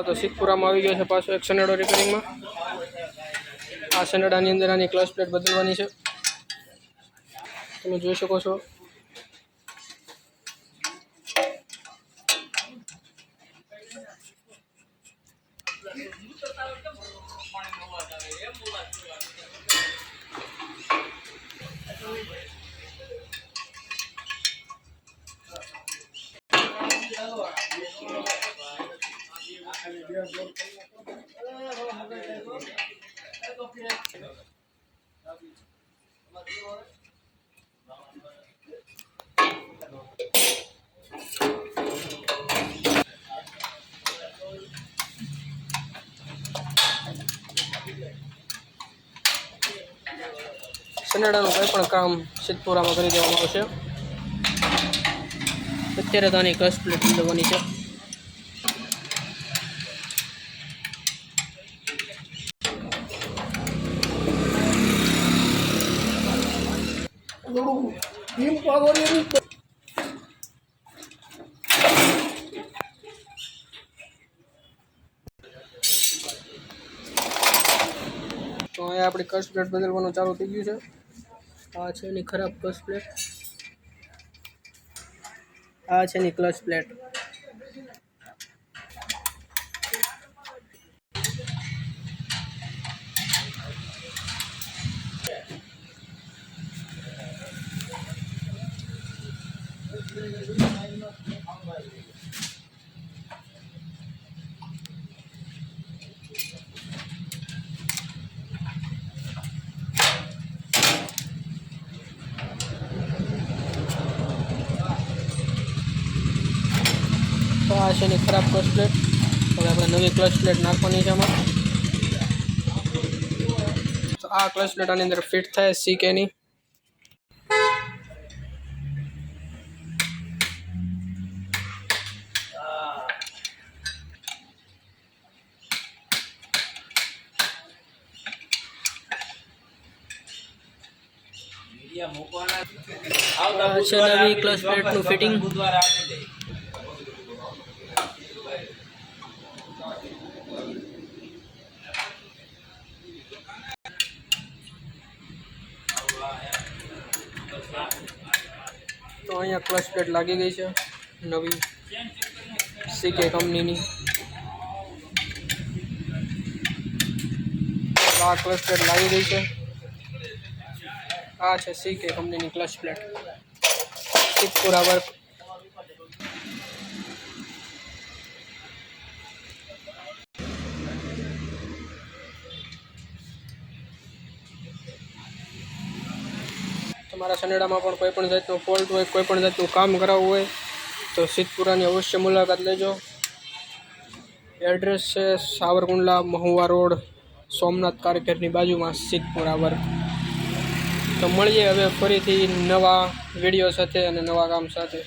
तो सिद्धपुरामां આવી ગયો છે પાછો એક સનેડો રિપેરિંગમાં। આ સનેડાની અંદર આની ક્લચ પ્લેટ બદલવાની છે, તમે જોઈ શકો છો। સનેડાનું કોઈ પણ કામ સિદ્ધપુરામાં કરી દેવામાં આવશે। અત્યારે તો આની ક્લચ પ્લેટ બદલવાની છે। તો અહીંયા આપણી ક્લચ પ્લેટ બદલવાનું ચાલુ થઈ ગયું છે। આ છે એની ખરાબ ક્લચ પ્લેટ, આ છે એની ક્લચ પ્લેટ। તો આ છે એની ખરાબ ક્લચ પ્લેટ। હવે આપણે નવી ક્લચ પ્લેટ નાખવાની છે આમાં। તો આ ક્લચ પ્લેટ આની અંદર ફિટ થાય CKની। છે નવી ક્લચ પ્લેટનું ફિટિંગ। તો અહીંયા ક્લચ પ્લેટ લાગી ગઈ છે નવી CK કંપનીની। આ ક્લચ પ્લેટ લાગી ગઈ છે। આ છે CK કંપનીની ક્લચ પ્લેટ, સિદ્ધપુરા વર્ક। તમારા સનેડામાં પણ કોઈ પણ જાતનો ફોલ્ટ હોય, કોઈ પણ જાતનું કામ કરાવવું હોય તો સિદ્ધપુરાની અવશ્ય મુલાકાત લેજો। એડ્રેસ છે સાવરકુંડલા મહુવા રોડ, સોમનાથ કારકેરની બાજુમાં, સિદ્ધપુરા વર્ક। તો મળીએ હવે ફરીથી નવા વિડીયો સાથે અને નવા કામ સાથે।